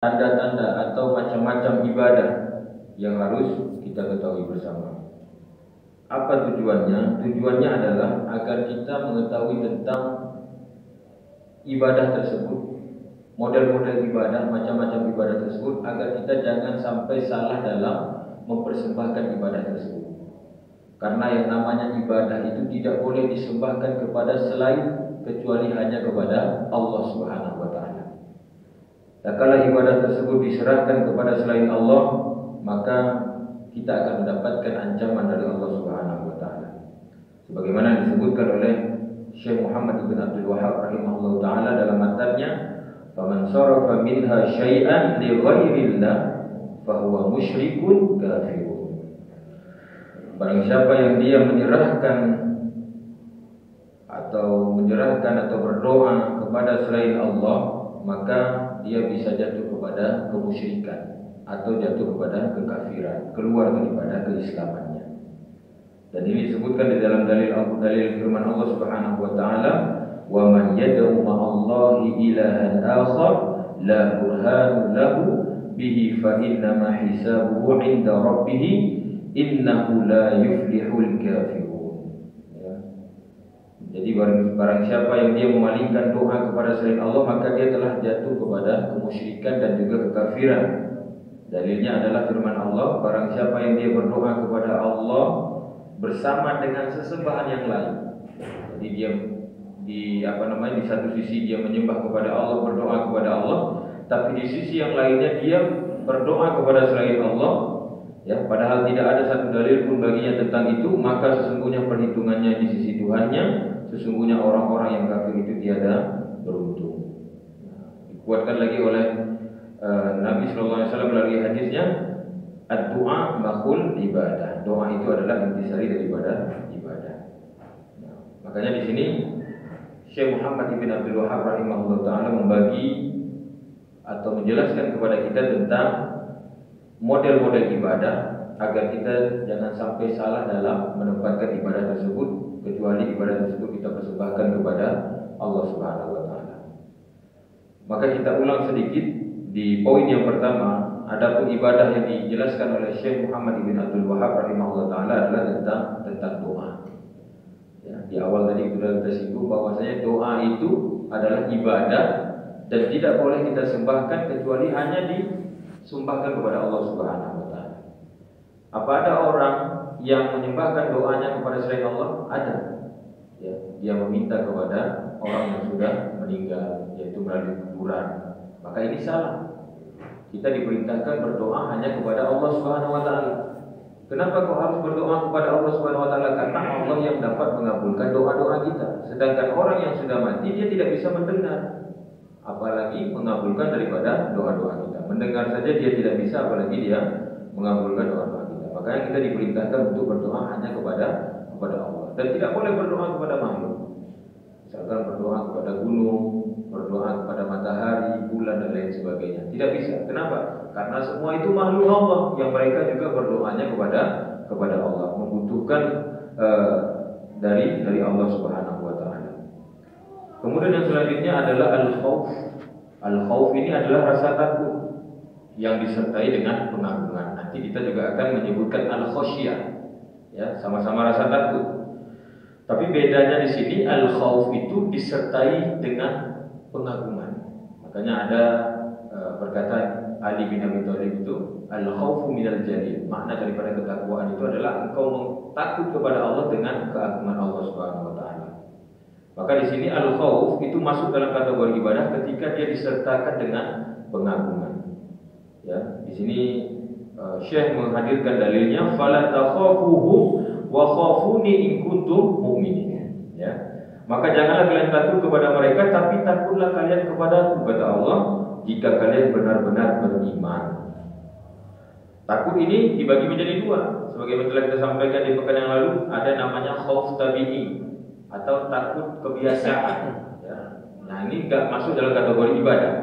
tanda-tanda atau macam-macam ibadah yang harus kita ketahui bersama. Apa tujuannya? Tujuannya adalah agar kita mengetahui tentang ibadah tersebut, model-model ibadah, macam-macam ibadah tersebut, agar kita jangan sampai salah dalam mempersembahkan ibadah tersebut. Karena yang namanya ibadah itu tidak boleh disembahkan kepada selain kecuali hanya kepada Allah Subhanahu wa taala. Dan kalau ibadah tersebut diserahkan kepada selain Allah, maka kita akan mendapatkan ancaman dari Allah Subhanahu wa taala. Sebagaimana disebutkan oleh Syekh Muhammad bin Abdul Wahhab rahimahullah taala dalam matanya, "Faman sarafa minha syai'an li ghairillah fa huwa musyrikun kafirun." Barang siapa yang dia menyerahkan atau berdoa kepada selain Allah, maka dia bisa jatuh kepada kemusyrikan atau jatuh kepada kekafiran, keluar daripada keislamannya. Dan ini disebutkan di dalam dalil firman Allah Subhanahu wa taala, "Wa man yad'u ma'allahi ilahan akhar la burhana lahu bihi fa inna ma hisabuhu 'inda rabbih innahu la yuflihul kafirun." Ya. Jadi barang siapa yang dia memalingkan doa kepada selain Allah, maka dia telah jatuh kepada kemusyrikan dan juga kekafiran. Dalilnya adalah firman Allah, barang siapa yang dia berdoa kepada Allah bersama dengan sesembahan yang lain. Jadi dia di satu sisi dia menyembah kepada Allah, berdoa kepada Allah, tapi di sisi yang lainnya dia berdoa kepada selain Allah, ya, padahal tidak ada satu dalil pun baginya tentang itu, maka sesungguhnya perhitungannya di sisi Tuhannya, sesungguhnya orang-orang yang kafir itu tiada beruntung. Dikuatkan lagi oleh Nabi SAW melalui hadisnya, ad-du'a makhul ibadah. Doa itu adalah intisari daripada ibadah. Nah, makanya di sini Syekh Muhammad bin Abdul Wahhab rahimahullah taala membagi atau menjelaskan kepada kita tentang model-model ibadah agar kita jangan sampai salah dalam menempatkan ibadah tersebut, kecuali ibadah tersebut kita persembahkan kepada Allah Subhanahu wa taala. Maka kita ulang sedikit di poin yang pertama. Adapun ibadah yang dijelaskan oleh Syekh Muhammad bin Abdul Wahhab rahimahullah taala adalah tentang doa. Ya, di awal tadi sudah kita singgung bahwasanya doa itu adalah ibadah dan tidak boleh kita sembahkan kecuali hanya disumbahkan kepada Allah Subhanahu wa taala. Apa ada orang yang menyembahkan doanya kepada selain Allah? Ada. Ya, dia meminta kepada orang yang sudah meninggal, yaitu melalui kuburan. Maka ini salah. Kita diperintahkan berdoa hanya kepada Allah Subhanahu wa taala. Kenapa kau harus berdoa kepada Allah Subhanahu wa taala? Karena Allah yang dapat mengabulkan doa-doa kita. Sedangkan orang yang sudah mati dia tidak bisa mendengar, apalagi mengabulkan daripada doa-doa kita. Mendengar saja dia tidak bisa, apalagi dia mengabulkan doa-doa kita. Makanya kita diperintahkan untuk berdoa hanya kepada Allah. Dan tidak boleh berdoa kepada makhluk. Misalkan berdoa kepada gunung, berdoa kepada matahari, bulan dan lain sebagainya. Tidak bisa. Kenapa? Karena semua itu makhluk Allah yang mereka juga berdoanya kepada Allah, membutuhkan dari Allah Subhanahu wa taala. Kemudian yang selanjutnya adalah al-khauf. Al-khauf ini adalah rasa takut yang disertai dengan pengagungan. Nanti kita juga akan menyebutkan al-khasyah. Ya, sama-sama rasa takut. Tapi bedanya di sini al-khauf itu disertai dengan pengagungan. Makanya ada perkataan Ali bin Abi Thalib itu, al-khaufu minal jalil. Makna daripada ketakwaan itu adalah engkau takut kepada Allah dengan keagungan Allah Subhanahu wa taala. Maka di sini al-khauf itu masuk dalam kategori ibadah ketika dia disertakan dengan pengagungan. Ya, di sini Syekh menghadirkan dalilnya, fala takhafuhu wa khafuni in kuntum mu'minin. Ya. Maka janganlah kalian takut kepada mereka, tapi takutlah kalian kepada Allah jika kalian benar-benar beriman. Takut ini dibagi menjadi dua. Sebagaimana telah kita sampaikan di pekan yang lalu, ada namanya khauf tabi'i atau takut kebiasaan. Ya. Nah, ini tidak masuk dalam kategori ibadah.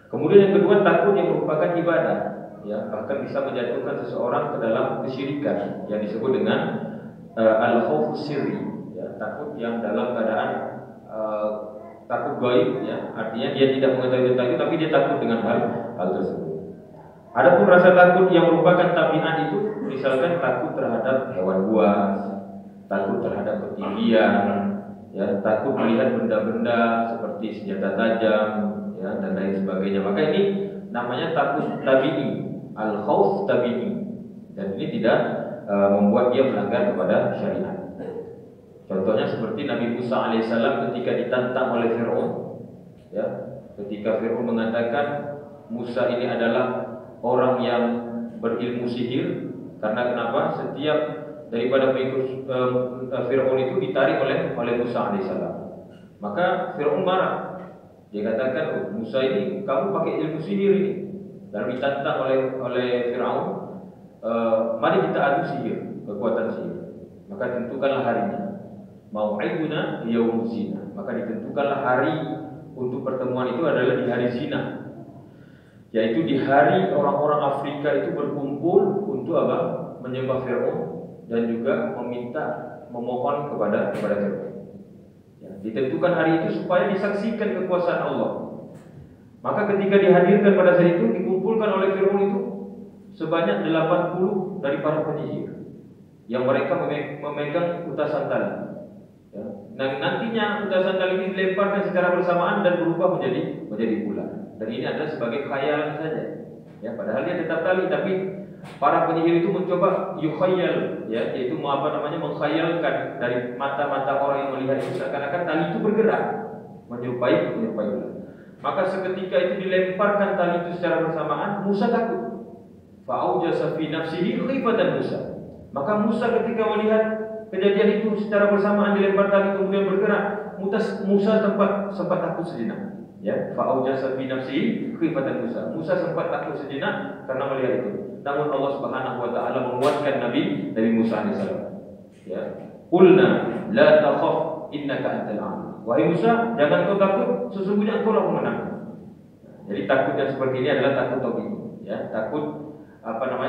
Kemudian yang kedua, takut yang merupakan ibadah. Ya, bahkan bisa menjatuhkan seseorang ke dalam kesyirikan yang disebut dengan al-khaufus sirri. Takut yang dalam keadaan takut gaib, ya, artinya dia tidak mengetahui tentang itu, tapi dia takut dengan hal hal tersebut. Adapun rasa takut yang merupakan tabiat itu, misalkan takut terhadap hewan buas, takut terhadap ketinggian, ya, takut melihat benda-benda seperti senjata tajam, ya, dan lain sebagainya. Maka ini namanya takut tabi'i, al-khauf tabi'i, dan ini tidak membuat dia melanggar kepada syariat. Contohnya seperti Nabi Musa alaihissalam ketika ditantang oleh Fir'aun, ya, ketika Fir'aun mengatakan Musa ini adalah orang yang berilmu sihir, karena kenapa? Setiap daripada pengikut Fir'aun itu ditarik oleh Musa alaihissalam. Maka Fir'aun marah. Dia katakan, oh, Musa ini kamu pakai ilmu sihir ini. Lalu ditantang oleh Fir'aun, mari kita adu sihir, kekuatan sihir. Maka tentukanlah harinya. Mau'iduna yaumuz zina. Maka ditentukanlah hari untuk pertemuan itu adalah di hari zina, yaitu di hari orang-orang Afrika itu berkumpul untuk apa? Menyembah Fir'aun dan juga memohon kepada Fir'aun. Ya, ditentukan hari itu supaya disaksikan kekuasaan Allah. Maka ketika dihadirkan pada saat itu, dikumpulkan oleh Fir'aun itu sebanyak 80 dari para penyihir yang mereka memegang utasan tali. Ya. Nah, nantinya utasan tali ini dilemparkan secara bersamaan dan berubah menjadi bulan. Dan ini adalah sebagai khayalan saja. Ya, padahal dia tetap tali, tapi para penyihir itu mencoba yukhayyal, ya, yaitu mengkhayalkan dari mata-mata orang yang melihat itu seakan-akan tali itu bergerak menyerupai ular. Maka seketika itu dilemparkan tali itu secara bersamaan, Musa takut. Fa'aujasa fi nafsihi khifatan Musa. Maka Musa ketika melihat kejadian itu secara bersamaan dilempar tali kemudian bergerak, Musa sempat takut sejenak. Ya, fa'aujasa fi nafsihi khifatan Musa. Musa sempat takut sejenak karena melihat itu. Namun Allah Subhanahu wa taala menguatkan Nabi Musa alaihissalam. Ya. Qulna la takhaf innaka antal a'la. Wahai Musa, jangan kau takut, sesungguhnya engkau lah pemenang. Jadi takut yang seperti ini adalah takut tabii, ya, takut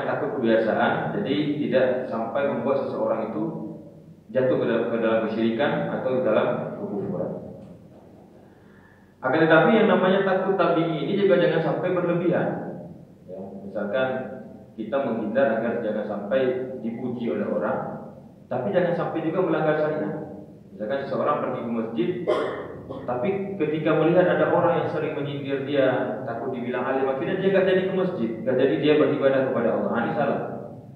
takut kebiasaan. Jadi tidak sampai membuat seseorang itu jatuh ke dalam kesyirikan atau dalam kekufuran. Akan tetapi yang namanya takut tabii ini juga jangan sampai berlebihan. Ya, misalkan kita menghindar agar jangan sampai dipuji oleh orang, tapi jangan sampai juga melanggar syariat. Misalkan seseorang pergi ke masjid, tapi ketika melihat ada orang yang sering menyindir dia, takut dibilang alim, akhirnya dia nggak jadi ke masjid, nggak jadi dia beribadah kepada Allah. Ini salah,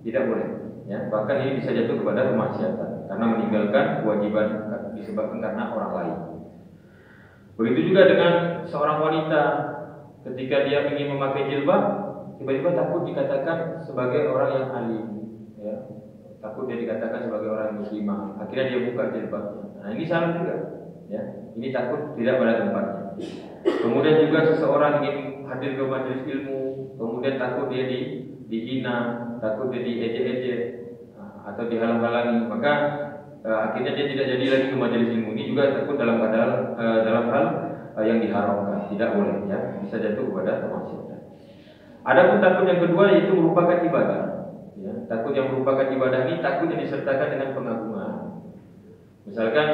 tidak boleh. Ya, bahkan ini bisa jatuh kepada kemaksiatan karena meninggalkan kewajiban disebabkan karena orang lain. Begitu juga dengan seorang wanita, ketika dia ingin memakai jilbab, tiba-tiba takut dikatakan sebagai orang yang alim, ya. Takut dia dikatakan sebagai orang muslimah, akhirnya dia buka jilbabnya. Nah, ini salah juga, ya. Ini takut tidak pada tempatnya. Kemudian juga seseorang ingin hadir ke majelis ilmu, kemudian takut dia dihina, takut dia diejek-ejek, atau dihalang-halangi, maka akhirnya dia tidak jadi lagi ke majelis ilmu. Ini juga takut dalam hal yang diharamkan, tidak boleh, ya, bisa jatuh kepada kemaksiatan. Adapun takut yang kedua yaitu merupakan ibadah. Ya, takut yang merupakan ibadah ini takut yang disertakan dengan pengagungan. Misalkan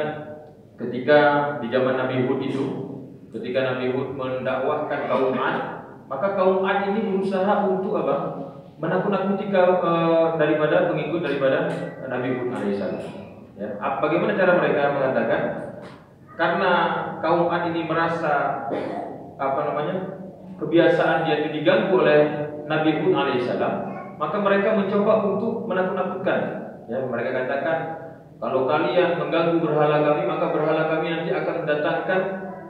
ketika di zaman Nabi Hud itu, ketika Nabi Hud mendakwahkan kaum Ad, maka kaum Ad ini berusaha untuk apa? Menakut-nakuti daripada pengikut daripada Nabi Hud alaihissalam. Ya, bagaimana cara mereka mengatakan? Karena kaum Ad ini merasa kebiasaan dia itu diganggu oleh Nabi Hud alaihissalam, maka mereka mencoba untuk menakut-nakutkan. Ya, mereka katakan, kalau kalian mengganggu berhala kami, maka berhala kami nanti akan mendatangkan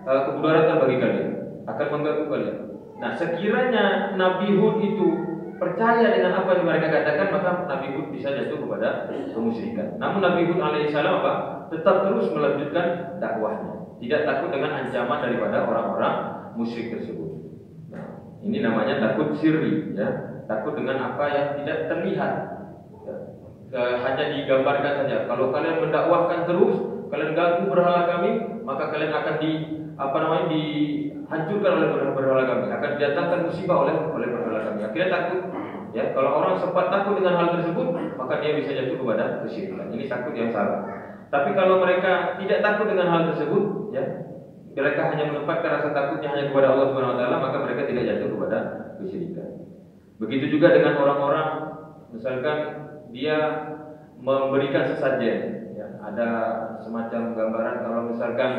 kemudaratan bagi kalian, akan mengganggu kalian. Nah, sekiranya Nabi Hud itu percaya dengan apa yang mereka katakan, maka Nabi Hud bisa jatuh kepada kemusyrikan. Namun Nabi Hud alaihissalam tetap terus melanjutkan dakwahnya, tidak takut dengan ancaman daripada orang-orang musyrik tersebut. Nah, ini namanya takut sirri, ya. Takut dengan apa yang tidak terlihat, ya. Hanya digambarkan saja. Kalau kalian mendakwahkan terus, kalian ganggu berhala kami, maka kalian akan dihancurkan oleh berhala kami, akan didatangkan musibah oleh berhala kami. Akhirnya takut, ya. Kalau orang sempat takut dengan hal tersebut, maka dia bisa jatuh kepada kesyirikan. Ini takut yang salah. Tapi kalau mereka tidak takut dengan hal tersebut, ya, mereka hanya menempatkan rasa takutnya hanya kepada Allah Subhanahu wa taala, maka mereka tidak jatuh kepada kesyirikan. Begitu juga dengan orang-orang, misalkan dia memberikan sesajen, ya, ada semacam gambaran kalau misalkan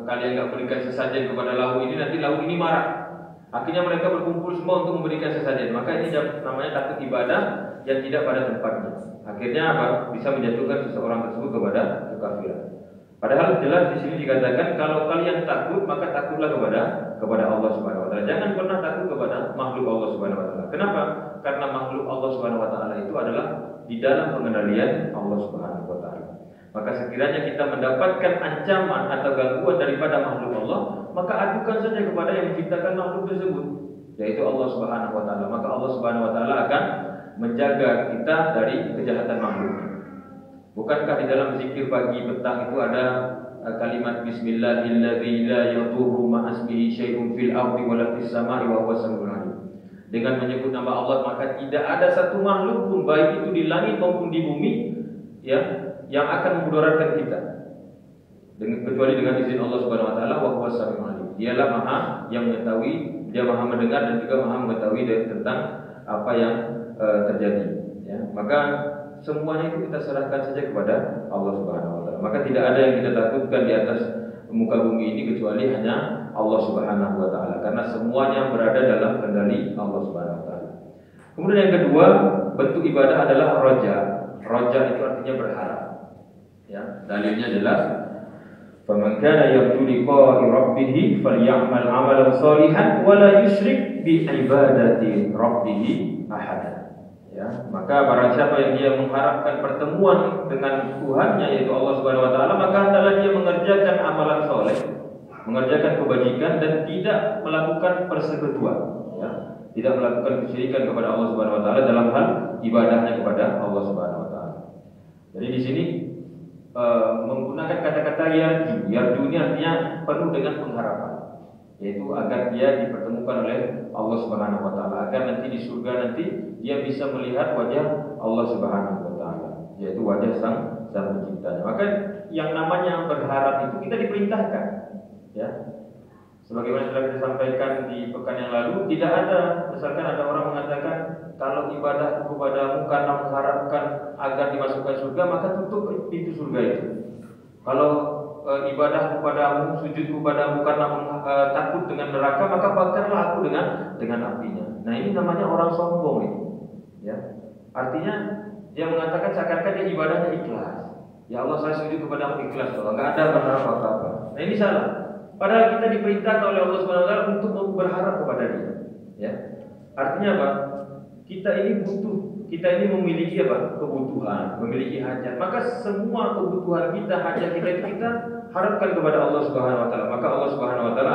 kalian nggak berikan sesajen kepada lahu ini, nanti lahu ini marah. Akhirnya mereka berkumpul semua untuk memberikan sesajen. Maka ini namanya takut ibadah yang tidak pada tempatnya. Akhirnya apa? Bisa menjatuhkan seseorang tersebut kepada kekafiran. Padahal jelas di sini dikatakan kalau kalian takut maka takutlah kepada Allah Subhanahu wa taala. Jangan pernah takut kepada makhluk Allah Subhanahu wa taala. Kenapa? Karena makhluk Allah Subhanahu wa taala itu adalah di dalam pengendalian Allah Subhanahu wa taala. Maka sekiranya kita mendapatkan ancaman atau gangguan daripada makhluk Allah, maka adukan saja kepada yang menciptakan makhluk tersebut, yaitu Allah Subhanahu wa taala. Maka Allah Subhanahu wa taala akan menjaga kita dari kejahatan makhluk. Bukankah di dalam zikir pagi petang itu ada kalimat bismillahilladzi la yadurru ma'asmihi syai'un fil ardi wala fis sama'i wa huwas samiul alim. Dengan menyebut nama Allah maka tidak ada satu makhluk pun baik itu di langit maupun di bumi, ya, yang akan memudaratkan kita kecuali dengan izin Allah Subhanahu wa taala. Wa huwas samiul alim. Dialah Maha yang mengetahui, Dia Maha mendengar dan juga Maha mengetahui tentang apa yang terjadi, ya. Maka semuanya itu kita serahkan saja kepada Allah Subhanahu wa taala. Maka tidak ada yang kita takutkan di atas muka bumi ini kecuali hanya Allah Subhanahu wa taala, karena semuanya berada dalam kendali Allah Subhanahu wa taala. Kemudian yang kedua, bentuk ibadah adalah raja. Raja itu artinya berharap. Ya, dalilnya jelas. Faman kana yarju liqa'a rabbih falyamal 'amalan shalihan wa la yusyrik bi ibadati rabbih ahada. Ya, maka barang siapa yang dia mengharapkan pertemuan dengan Tuhannya yaitu Allah Subhanahu wa taala, maka hendaklah dia mengerjakan amalan soleh, mengerjakan kebajikan dan tidak melakukan persekutuan, ya, tidak melakukan kesyirikan kepada Allah Subhanahu wa taala dalam hal ibadahnya kepada Allah Subhanahu wa taala. Jadi di sini menggunakan kata-kata yarju. Yarju ini artinya penuh dengan pengharapan, yaitu agar dia dipertemukan oleh Allah Subhanahu wa taala, agar nanti di surga nanti dia bisa melihat wajah Allah Subhanahu wa taala, yaitu wajah sang penciptanya. Maka yang namanya berharap itu kita diperintahkan, ya. Sebagaimana telah kita sampaikan di pekan yang lalu, tidak ada, misalkan ada orang mengatakan kalau ibadah kepadamu karena mengharapkan agar dimasukkan surga, maka tutup pintu surga itu. Kalau ibadah kepadamu, sujud kepadamu karena takut dengan neraka, maka bakarlah aku dengan apinya. Nah, ini namanya orang sombong itu, ya. Artinya dia mengatakan seakan-akan dia ibadahnya ikhlas. Ya Allah, saya sujud kepadamu ikhlas, kalau enggak ada berharap apa-apa. Nah, ini salah. Padahal kita diperintahkan oleh Allah Subhanahu wa taala untuk berharap kepada Dia, ya. Artinya apa? Kita ini butuh, kita ini memiliki apa? Kebutuhan, memiliki hajat. Maka semua kebutuhan kita, hajat kita itu kita harapkan kepada Allah Subhanahu wa taala. Maka Allah Subhanahu wa taala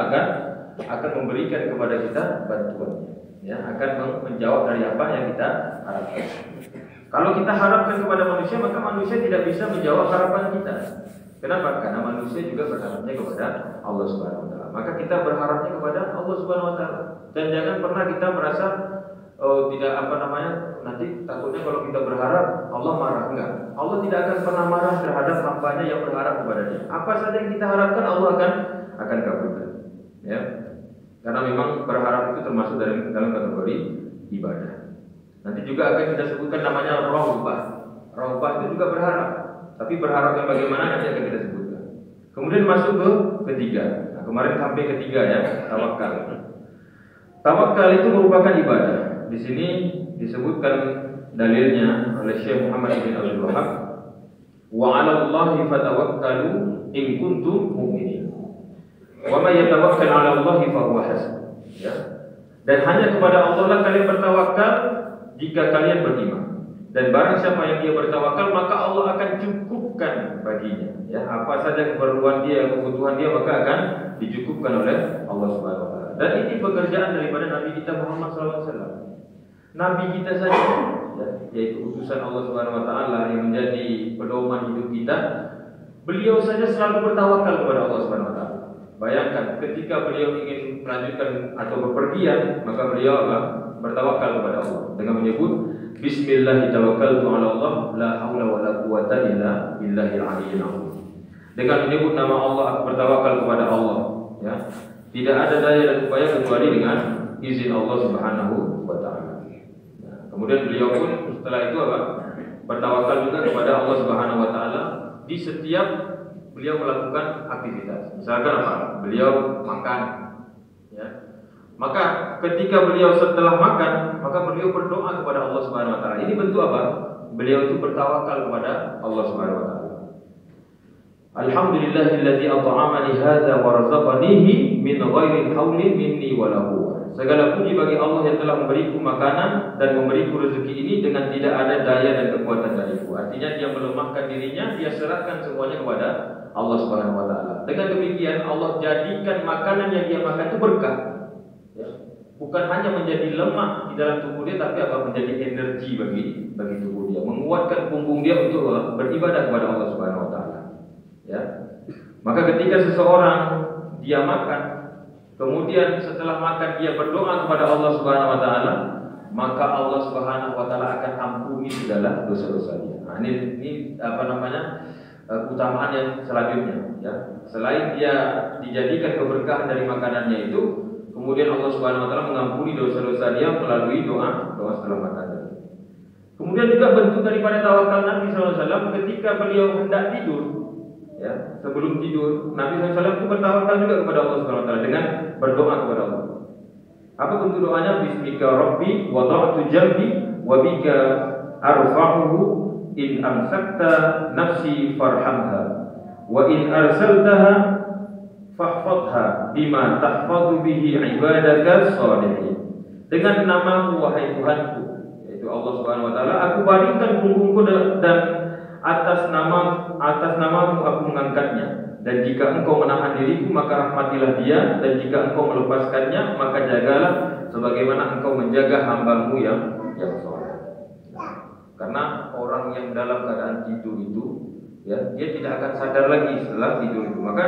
akan memberikan kepada kita bantuannya, ya, akan menjawab dari apa yang kita harapkan. Kalau kita harapkan kepada manusia, maka manusia tidak bisa menjawab harapan kita. Kenapa? Karena manusia juga berharapnya kepada Allah Subhanahu wa taala. Maka kita berharapnya kepada Allah Subhanahu wa taala. Dan jangan pernah kita merasa tidak nanti takutnya kalau kita berharap Allah marah. Enggak. Allah tidak akan pernah marah terhadap hamba-Nya yang berharap kepada Dia. Apa saja yang kita harapkan Allah akan kabulkan, ya. Karena memang berharap itu termasuk dalam kategori ibadah. Nanti juga akan kita sebutkan namanya raghbah. Raghbah itu juga berharap. Tapi berharap yang bagaimana nanti akan kita sebutkan. Kemudian masuk ke ketiga. Nah, kemarin sampai ketiga, ya, tawakal. Tawakal itu merupakan ibadah. Di sini disebutkan dalilnya oleh Syekh Muhammad bin Abdul Wahab, wa 'alallahi fatawakkalu in kuntum mu'minin. Wa may yatawakkal 'ala Allahi fa huwa hasbuh. Ya. Dan hanya kepada Allah lah kalian bertawakal jika kalian beriman. Dan barang siapa yang dia bertawakal, maka Allah akan cukupkan baginya. Ya, apa saja keperluan dia, kebutuhan dia, maka akan dicukupkan oleh Allah Subhanahu wa taala. Dan ini pekerjaan daripada Nabi kita Muhammad SAW. Nabi kita saja, ya, yaitu utusan Allah Subhanahu wa taala yang menjadi pedoman hidup kita, beliau saja selalu bertawakal kepada Allah Subhanahu wa taala. Bayangkan ketika beliau ingin melanjutkan atau bepergian, maka beliau bertawakal kepada Allah dengan menyebut Bismillahirrahmanirrahim, ala Allah, la haula wa la quwwata illa billahil aliyyil azim. Dengan menyebut nama Allah, aku bertawakal kepada Allah, ya. Tidak ada daya dan upaya kecuali dengan izin Allah Subhanahu wa taala. Nah, kemudian beliau pun setelah itu apa? Bertawakal juga kepada Allah Subhanahu wa taala di setiap beliau melakukan aktivitas. Misalkan apa? Beliau makan, ya. Maka ketika beliau setelah makan, maka beliau berdoa kepada Allah Subhanahu wa taala. Ini bentuk apa? Beliau itu bertawakal kepada Allah Subhanahu wa taala. Alhamdulillahilladzi at'amani hadza wa razaqanihi min ghairi haulin minni wa la quwwah. Segala puji bagi Allah yang telah memberiku makanan dan memberiku rezeki ini dengan tidak ada daya dan kekuatan dariku. Artinya dia melemahkan dirinya, dia serahkan semuanya kepada Allah Subhanahu wa taala. Dengan demikian Allah jadikan makanan yang dia makan itu berkah. Ya. Bukan hanya menjadi lemak di dalam tubuh dia, tapi apa? Menjadi energi bagi tubuh dia, menguatkan punggung dia untuk beribadah kepada Allah Subhanahu wa taala. Ya. Maka ketika seseorang dia makan, kemudian setelah makan dia berdoa kepada Allah Subhanahu wa taala, maka Allah Subhanahu wa taala akan ampuni segala dosa-dosa dia. Nah, ini apa namanya? Keutamaan yang selanjutnya, ya. Selain dia dijadikan keberkahan dari makanannya itu, kemudian Allah Subhanahu wa taala mengampuni dosa-dosa dia melalui doa setelah makan. Kemudian juga bentuk daripada tawakal Nabi SAW ketika beliau hendak tidur, ya, sebelum tidur, Nabi SAW itu bertawakal juga kepada Allah Subhanahu wa taala dengan berdoa kepada Allah. Apa bentuk doanya? Bismika Rabbi wada'tu jambi wa bika arfa'uhu in amsakta nafsi farhamha wa in arsaltaha fahfadha bima tahfadhu bihi ibadaka shalihin. Dengan namamu wahai Tuhanku, yaitu Allah Subhanahu wa taala, aku baringkan punggungku dan atas namamu aku mengangkatnya. Dan jika engkau menahan diriku, maka rahmatilah dia. Dan jika engkau melepaskannya, maka jagalah sebagaimana engkau menjaga hambamu yang soleh. Karena orang yang dalam keadaan tidur itu, ya, dia tidak akan sadar lagi setelah tidur itu. Maka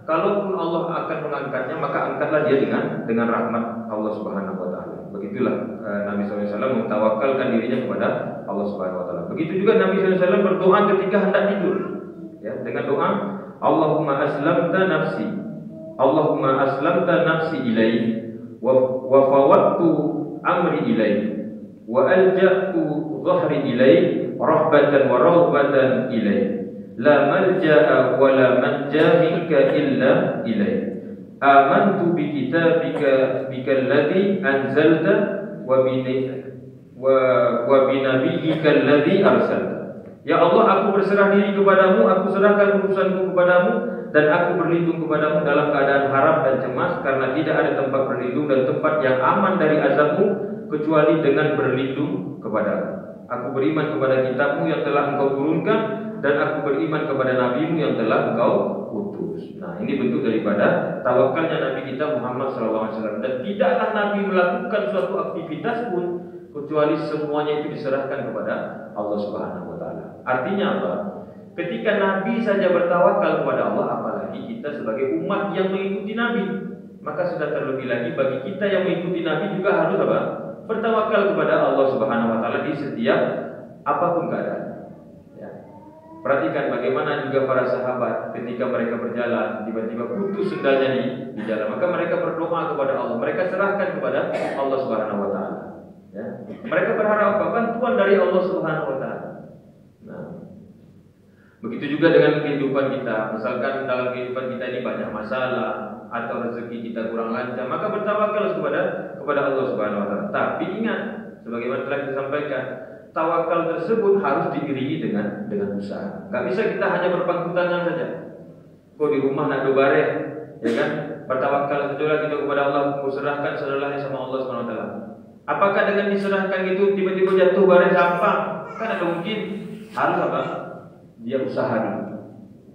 kalaupun Allah akan mengangkatnya, maka angkatlah dia dengan rahmat Allah Subhanahu wa taala. Begitulah Nabi SAW mentawakalkan dirinya kepada Allah Subhanahu wa taala. Begitu juga Nabi SAW berdoa ketika hendak tidur, ya, dengan doa Allahumma aslamta nafsi ilaik wa fawwadtu amri ilaik wa alja'tu dhahri ilaik rahbatan wa rawbatan ilaik la malja'a wa la manja minka illa ilaik amantu bi kitabika alladhi anzalta wa bi nabiyyika alladhi arsalta. Ya Allah, aku berserah diri kepadamu, aku serahkan urusanku kepadamu, dan aku berlindung kepadamu dalam keadaan harap dan cemas, karena tidak ada tempat berlindung dan tempat yang aman dari azabmu kecuali dengan berlindung kepadamu. Aku beriman kepada kitabmu yang telah engkau turunkan, dan aku beriman kepada nabimu yang telah engkau utus. Nah, ini bentuk daripada tawakalnya Nabi kita Muhammad SAW. Dan tidaklah Nabi melakukan suatu aktivitas pun kecuali semuanya itu diserahkan kepada Allah Subhanahu wa taala. Artinya apa? Ketika Nabi saja bertawakal kepada Allah, apalagi kita sebagai umat yang mengikuti Nabi. Maka sudah terlebih lagi bagi kita yang mengikuti Nabi juga harus apa? Bertawakal kepada Allah Subhanahu wa taala di setiap apapun keadaan. Ya. Perhatikan bagaimana juga para sahabat ketika mereka berjalan tiba-tiba putus sendalnya di jalan, maka mereka berdoa kepada Allah. Mereka serahkan kepada Allah Subhanahu wa taala. Ya. Mereka berharap apa? Bantuan dari Allah Subhanahu wa taala. Nah, begitu juga dengan kehidupan kita. Misalkan dalam kehidupan kita ini banyak masalah atau rezeki kita kurang lancar, maka bertawakal kepada Allah Subhanahu wa taala. Tapi ingat, sebagaimana telah disampaikan, tawakal tersebut harus diiringi dengan usaha. Enggak bisa kita hanya berpangku tangan saja. Kok di rumah nak dobare, ya kan? Bertawakal saja kita kepada Allah, serahkan seluruhnya sama Allah Subhanahu wa taala. Apakah dengan diserahkan itu tiba-tiba jatuh barang sampah? Kan ada mungkin. Harus apa? Dia usaha dulu.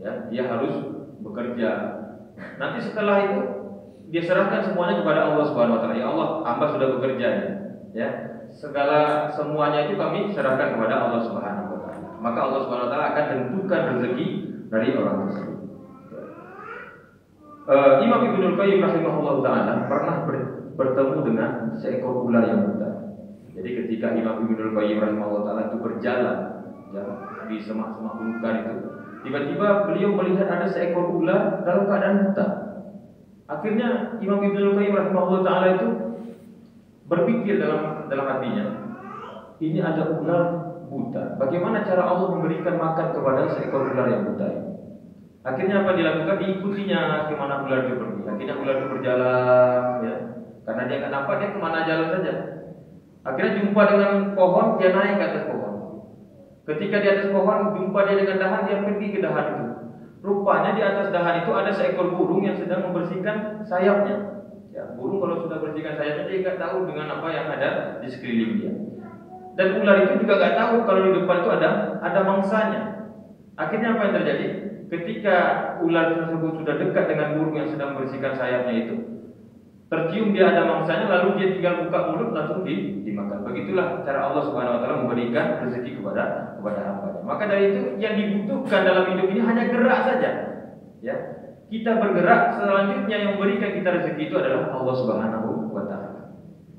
Ya, dia harus bekerja. Nanti setelah itu dia serahkan semuanya kepada Allah Subhanahu wa taala. Ya Allah, hamba sudah bekerja, ya. Semuanya itu kami serahkan kepada Allah Subhanahu wa taala. Maka Allah Subhanahu wa taala akan tentukan rezeki dari orang tersebut. Imam Ibnul Qayyim rahimahullah taala pernah bertemu dengan seekor ular yang buta. Jadi ketika Imam Ibnul Qayyim rahimahullah taala itu berjalan, ya, di semak-semak belukar itu, tiba-tiba beliau melihat ada seekor ular dalam keadaan buta. Akhirnya Imam Ibnul Qayyim rahimahullah taala itu berpikir dalam hatinya, ini ada ular buta. Bagaimana cara Allah memberikan makan kepada seekor ular yang buta ini? Akhirnya apa dilakukan? Diikutinya kemana ular itu pergi. Akhirnya ular itu berjalan, ya. Karena dia nggak nampak, dia kemana jalan saja. Akhirnya jumpa dengan pohon, dia naik ke atas pohon. Ketika di atas pohon jumpa dia dengan dahan, dia pergi ke dahan itu. Rupanya di atas dahan itu ada seekor burung yang sedang membersihkan sayapnya. Ya, burung kalau sudah bersihkan sayapnya dia nggak tahu dengan apa yang ada di sekeliling dia. Dan ular itu juga nggak tahu kalau di depan itu ada mangsanya. Akhirnya apa yang terjadi? Ketika ular tersebut sudah dekat dengan burung yang sedang membersihkan sayapnya itu, tercium dia ada mangsanya, lalu dia tinggal buka mulut langsung dimakan. Begitulah cara Allah Subhanahu Wa Taala memberikan rezeki kepada hamba. Maka dari itu yang dibutuhkan dalam hidup ini hanya gerak saja. Ya, kita bergerak, selanjutnya yang memberikan kita rezeki itu adalah Allah Subhanahu Wa Taala.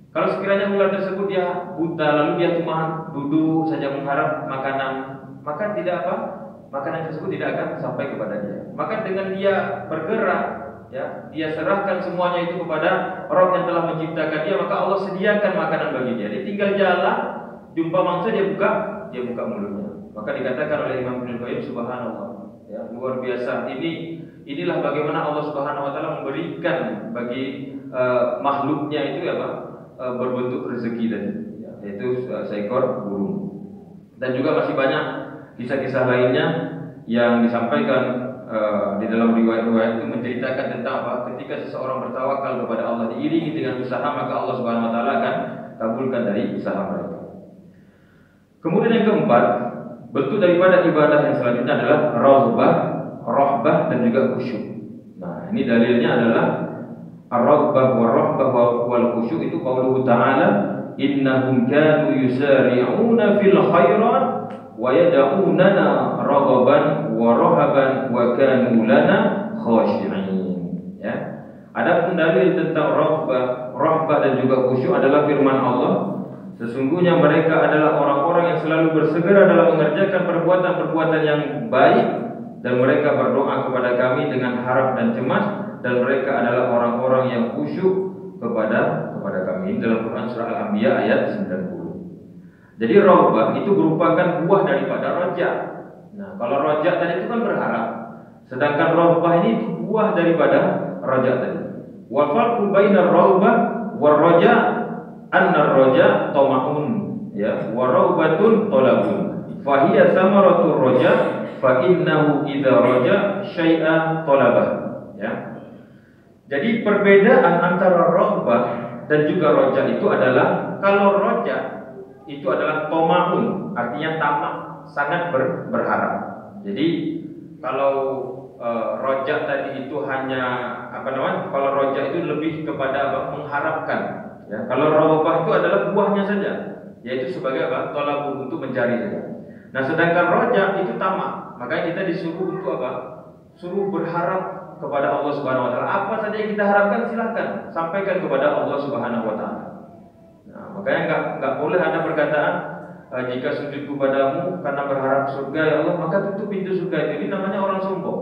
Kalau sekiranya ular tersebut dia buta, lalu dia cuma duduk saja mengharap makanan, maka tidak apa? Makanan tersebut tidak akan sampai kepada dia. Maka dengan dia bergerak, ya, dia serahkan semuanya itu kepada Rabb yang telah menciptakan dia, maka Allah sediakan makanan bagi dia. Dia tinggal jalan, jumpa mangsa dia buka mulutnya. Maka dikatakan oleh Imam Ibnu Qayyim, subhanallah, ya, luar biasa. Inilah bagaimana Allah Subhanahu Wa Taala memberikan bagi makhluknya itu ya Pak, berbentuk rezeki tadi, ya, yaitu seekor burung. Dan juga masih banyak kisah-kisah lainnya yang disampaikan di dalam riwayat-riwayat itu menceritakan tentang apa? Ketika seseorang bertawakal kepada Allah diiringi dengan usaha, maka Allah Subhanahu Wa Taala akan kabulkan dari usaha mereka. Kemudian yang keempat, bentuk daripada ibadah yang selanjutnya adalah rahbah dan juga khusyuk. Nah, ini dalilnya adalah ar-rahbah wal khusyuk itu qauluhu ta'ala, innahum kanu yusari'una fil khairat wa yad'unana raghaban wa rahaban wa kanu lana khashi'in. Ya. Adapun dalil tentang rahbah dan juga khusyuk adalah firman Allah, sesungguhnya mereka adalah orang-orang yang selalu bersegera dalam mengerjakan perbuatan-perbuatan yang baik, dan mereka berdoa kepada kami dengan harap dan cemas, dan mereka adalah orang-orang yang khusyuk kepada kami. Ini dalam Quran surah Al-Anbiya ayat 90. Jadi rahbah itu merupakan buah daripada roja. Nah, kalau roja tadi itu kan berharap, sedangkan rahbah ini itu buah daripada roja tadi. Wa farqu bainar rahbah war roja annar roja tama'un, ya, wa rahbatun talabun. Fa hiya samaratur roja fa innahu idza roja syai'a talabah. Ya. Jadi perbedaan antara rahbah dan juga roja itu adalah, kalau roja itu adalah tomaun, artinya tamak, sangat berharap. Jadi kalau roja tadi itu hanya kalau roja itu lebih kepada mengharapkan. Ya, kalau rahbah itu adalah buahnya saja, yaitu sebagai tolabun, untuk mencari saja. Nah, sedangkan roja itu tamak, makanya kita disuruh untuk suruh berharap kepada Allah Subhanahu Wa Taala. Apa saja yang kita harapkan silakan sampaikan kepada Allah Subhanahu Wa Taala. Nah, makanya nggak boleh ada perkataan jika sujud kepadamu karena berharap surga ya Allah, maka tutup pintu surga itu. Ini namanya orang sombong.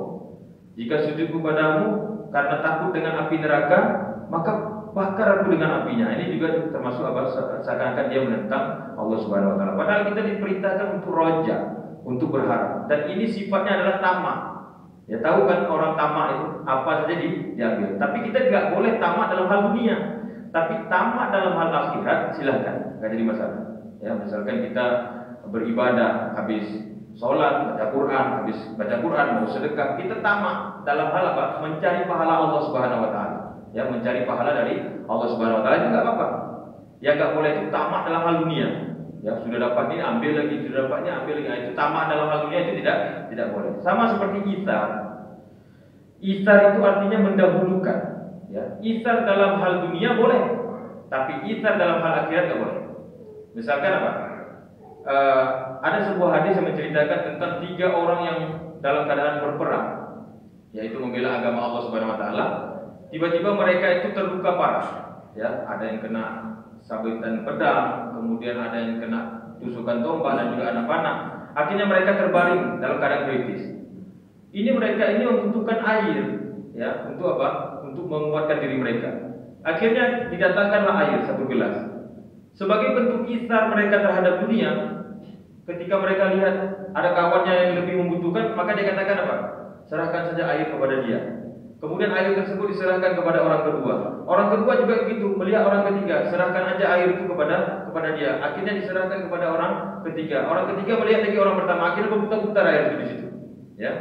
Jika sujud kepadamu karena takut dengan api neraka, maka bakar aku dengan apinya. Ini juga termasuk seakan-akan dia menentang Allah Subhanahu Wa Taala. Padahal kita diperintahkan untuk roja, untuk berharap. Dan ini sifatnya adalah tamak. Ya, tahu kan orang tamak itu apa saja diambil. Tapi kita tidak boleh tamak dalam hal dunia. Tapi tamak dalam hal akhirat silakan, nggak jadi masalah. Ya, misalkan kita beribadah, habis sholat, baca Quran, habis baca Quran mau sedekah, kita tamak dalam hal apa? Mencari pahala Allah Subhanahu Wa Taala. Ya, mencari pahala dari Allah Subhanahu Wa Taala itu nggak apa-apa. Ya, nggak boleh itu tamak dalam hal dunia. Ya, sudah dapat ini ambil lagi, sudah dapatnya ambil lagi. Itu tamak dalam hal dunia itu tidak boleh. Sama seperti itsar. Itsar itu artinya mendahulukan. Ya, itsar dalam hal dunia boleh, tapi itsar dalam hal akhirat nggak boleh. Misalkan apa? Ada sebuah hadis yang menceritakan tentang 3 orang yang dalam keadaan berperang, yaitu membela agama Allah Subhanahu Wa Taala. Tiba-tiba mereka itu terluka parah. Ya, ada yang kena sabetan pedang, kemudian ada yang kena tusukan tombak dan juga anak panah. Akhirnya mereka terbaring dalam keadaan kritis. Mereka ini membutuhkan air, ya, untuk apa? Untuk menguatkan diri mereka. Akhirnya didatangkanlah air 1 gelas. Sebagai bentuk isar mereka terhadap dunia, ketika mereka lihat ada kawannya yang lebih membutuhkan, maka dia katakan apa? Serahkan saja air kepada dia. Kemudian air tersebut diserahkan kepada orang kedua. Orang kedua juga begitu, melihat orang ketiga, serahkan aja air itu kepada dia. Akhirnya diserahkan kepada orang ketiga. Orang ketiga melihat lagi orang pertama, akhirnya berputar-putar air itu di situ. Ya,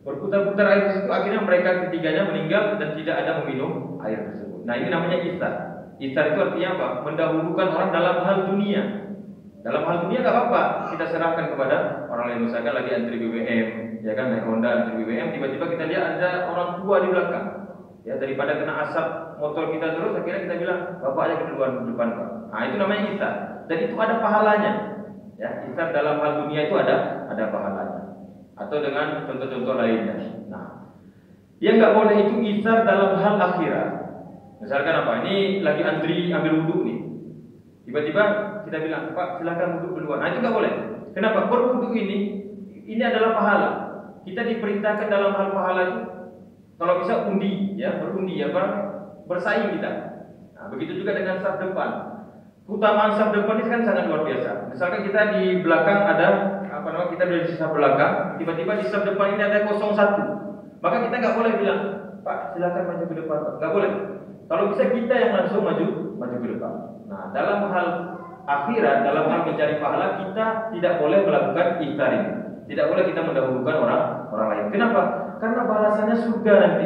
berputar-putar air di situ. Akhirnya mereka ketiganya meninggal dan tidak ada meminum air tersebut. Nah, ini namanya isar. Isar itu artinya apa? Mendahulukan orang dalam hal dunia. Dalam hal dunia nggak apa-apa, kita serahkan kepada orang lain. Misalkan lagi antri BBM, ya kan, naik Honda antri BBM, tiba-tiba kita lihat ada orang tua di belakang. Ya, daripada kena asap motor kita terus, akhirnya kita bilang, bapak aja ke depan Pak. Nah, itu namanya isar. Dan itu ada pahalanya. Ya, isar dalam hal dunia itu ada pahalanya. Atau dengan contoh-contoh lainnya. Nah, yang nggak boleh itu isar dalam hal akhirat. Misalkan apa? Ini lagi antri ambil wudhu nih. Tiba-tiba kita bilang, Pak silakan wudhu duluan. Nah, itu nggak boleh. Kenapa? Berwudhu ini adalah pahala. Kita diperintahkan dalam hal pahala itu, kalau bisa undi, ya berundi, ya bersaing kita. Nah, begitu juga dengan saf depan. Keutamaan saf depan ini kan sangat luar biasa. Misalkan kita di belakang ada kita berada di saf belakang, tiba-tiba di saf depan ini ada 01. Maka kita nggak boleh bilang, Pak silakan maju ke depan, Pak. Nggak boleh. Kalau bisa kita yang langsung maju ke depan. Nah, dalam hal akhirat, dalam hal mencari pahala, kita tidak boleh melakukan ikhtar ini. Tidak boleh kita mendahulukan orang lain. Kenapa? Karena balasannya surga nanti.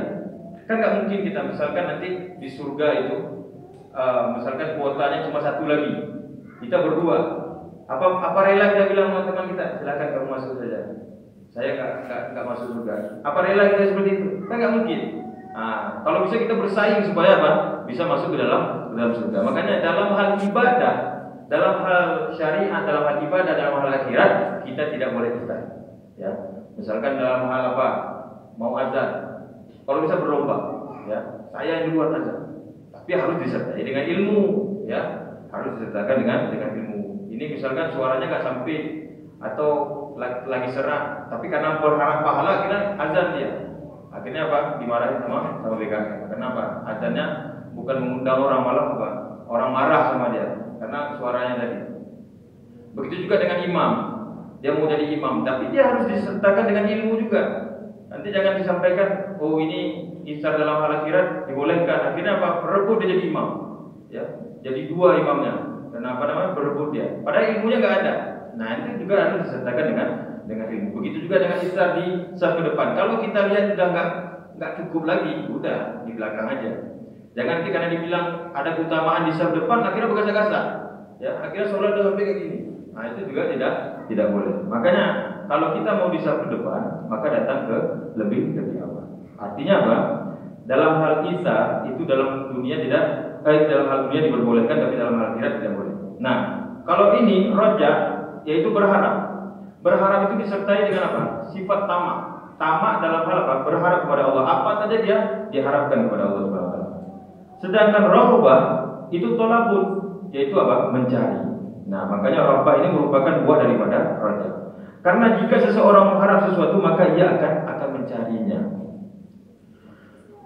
Kan nggak mungkin kita misalkan nanti di surga itu, misalkan kuotanya cuma satu lagi, kita berdua. Apa rela kita bilang sama teman kita, silakan kamu masuk saja. Saya nggak masuk surga. Apa rela kita seperti itu? Kan nggak mungkin. Nah, kalau bisa kita bersaing supaya apa? Bisa masuk ke dalam surga. Makanya dalam hal ibadah, dalam hal syariat, dalam hal ibadah, dalam hal akhirat, kita tidak boleh ikhtar. Ya, misalkan dalam hal apa? Mau azan, kalau bisa berlomba, ya. Saya yang duluan azan, tapi harus disertai dengan ilmu, ya. Harus disertakan dengan ilmu. Ini misalkan suaranya nggak sampai atau lagi serak, tapi karena berharap pahala kita azan dia. Akhirnya apa? Dimarahin sama BKK. Kenapa? Azannya bukan mengundang orang, malah apa? Orang marah sama dia karena suaranya tadi. Begitu juga dengan imam. Dia mau jadi imam, tapi dia harus disertakan dengan ilmu juga. Nanti jangan disampaikan, oh ini isar dalam hal akhirat dibolehkan. Akhirnya apa? Berebut dia jadi imam. Ya, jadi dua imamnya. Kenapa berebut dia? Padahal ilmunya nggak ada. Nah, itu juga harus disertakan dengan ilmu. Begitu juga dengan isar di saf ke depan. Kalau kita lihat sudah nggak cukup lagi, udah di belakang aja. Jangan nanti karena dibilang ada keutamaan di saf depan, akhirnya bergasa-gasa. Ya, akhirnya sholat udah sampai kayak gini. Nah, itu juga tidak boleh. Makanya kalau kita mau di saf ke depan, maka datang ke lebih awal. Artinya apa? Dalam hal isar itu dalam dalam hal dunia diperbolehkan, tapi dalam hal akhirat tidak boleh. Nah, kalau ini rojak, yaitu berharap. Berharap itu disertai dengan apa? Sifat tamak. Tamak dalam hal apa? Berharap kepada Allah. Apa saja dia diharapkan kepada Allah Subhanahu wa taala. Sedangkan raghbah itu tolabun, yaitu apa? Mencari. Nah, makanya raghbah ini merupakan buah daripada raja. Karena jika seseorang mengharap sesuatu, maka ia akan mencarinya.